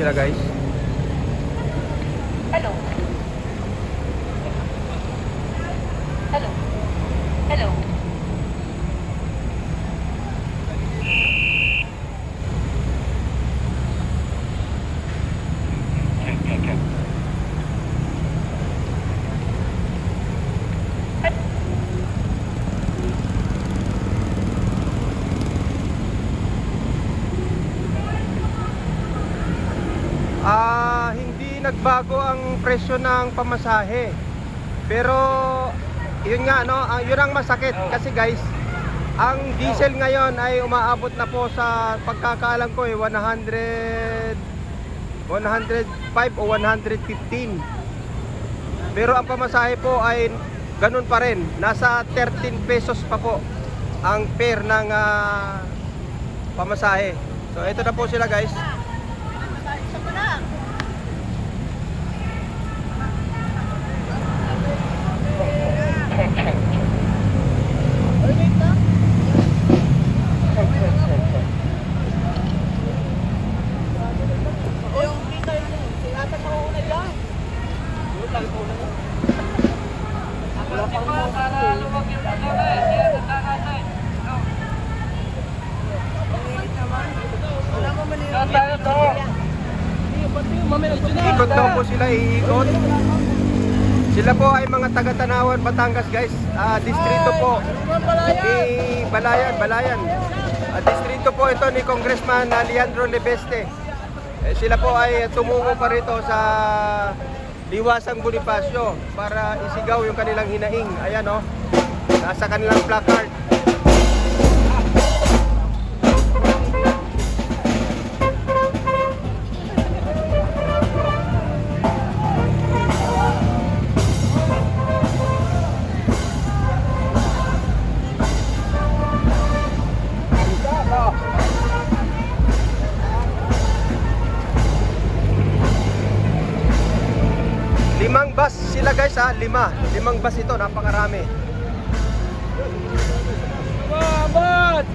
sila guys. Hello. Hello. Hello. Hindi nagbago ang presyo ng pamasahe. Pero yun nga no, yun ang masakit kasi guys, ang diesel ngayon ay umaabot na po sa pagkakaalam ko 105 o 115. Pero ang pamasahe po ay ganun pa rin, nasa 13 pesos pa po ang fare ng pamasahe. So ito na po sila guys. Ikot daw po sila, iikot. Sila po ay mga taga-Tanawan, Batangas guys. Distrito po ni Balayan. Distrito po ito ni Congressman Leandro Lebeste. Sila po ay tumungo pa rito sa Liwasang Bonifacio para isigaw yung kanilang hinaing. Ayan o, nasa kanilang placard. Limang bus sila guys ha, limang bus ito, napakarami. Abot!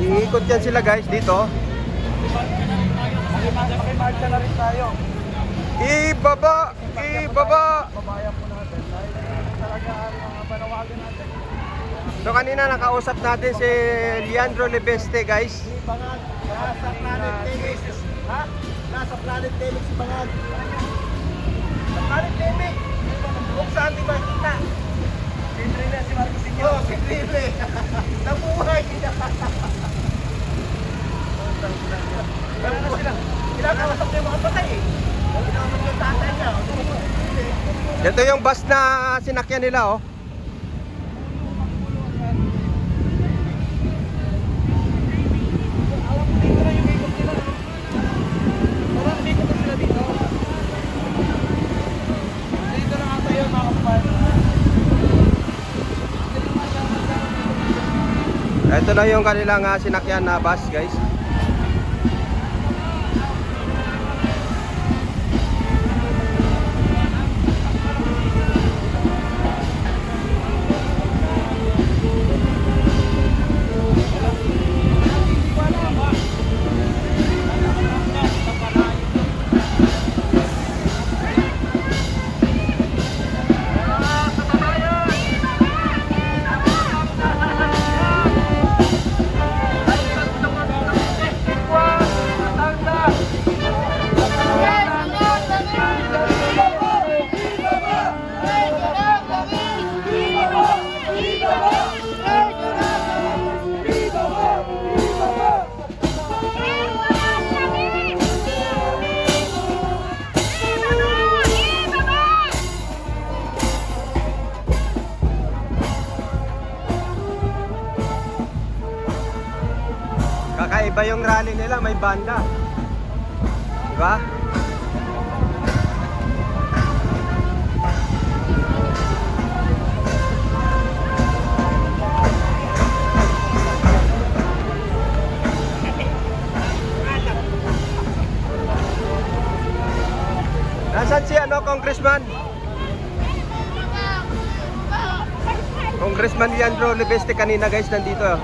Iikot yan sila guys dito. Makimarcha na rin tayo. Ibaba! Babayan po natin. Dahil talaga ang panawagan natin. So kanina nakausap natin si Leandro Lebeste guys. Si Bangag, nasa Planet Temix. Ha? Nasa Planet Temix si Bangag. Sa Planet Temix. Kung saan di ba kita? Sindri na si Marcos Inyo. Oo, sindri. Nabuhay. Kinakausap niya yung mga patay eh. Kinakausap yung tatay niya. Ito yung bus na sinakyan nila oh. Ito na yung kanilang sinakyan na bus guys. Iba yung rally nila, may banda. Diba? Nasaan si Congressman? Congressman Leandro Lebeste kanina guys, nandito.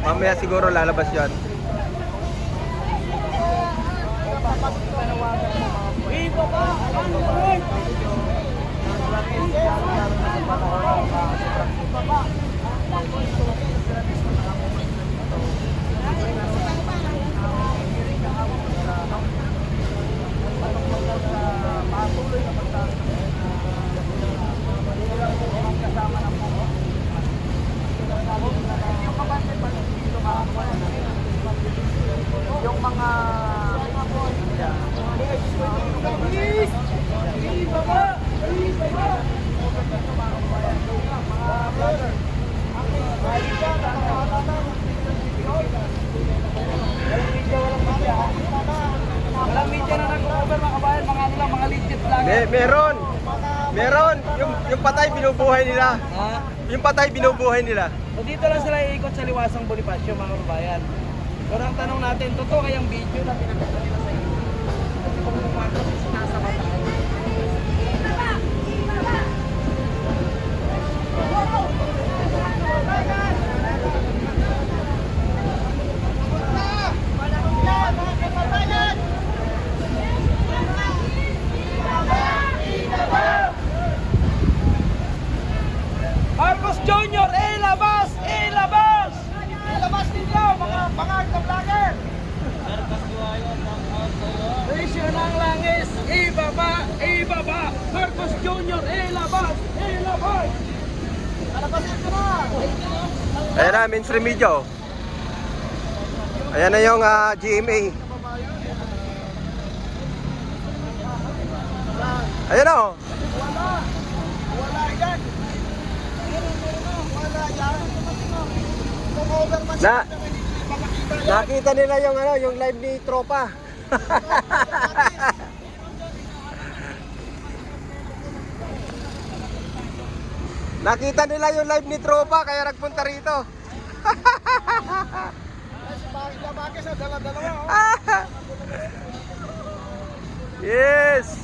Mamaya siguro lalabas yon. Yung mga walang media na nag-cover mga kabayan, mga ano lang, mga legit lang. Meron. Meron. Yung patay binubuhay nila. Ha? Yung patay binubuhay nila. So dito lang sila iikot sa Liwasang Bonifacio mga kabayan. Pero ang tanong natin, totoo kayang video na pinakita nila sa inyo? Kasi kung pumakas, sinasabatay. Marcos Jr. Ilabas! Ilabas! Ilabas ninyo mga bangag na vlogger! Presyo ng langis! Ibaba! Ibaba! Marcos Jr. Ilabas! Ilabas! Alabasin ko na! Ayan na, mainstream media. Oh. Ayan na yung GMA. Ayan na. Oh. Wala yan! Wala yan! Kung overman Na, nakita nila yung yung live ni Tropa. Nakita nila yung live ni Tropa kaya nagpunta rito. sa dala-dalawa. Yes.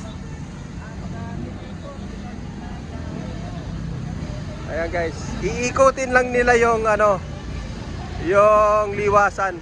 Ayan guys, iikutin lang nila yung yung liwasan.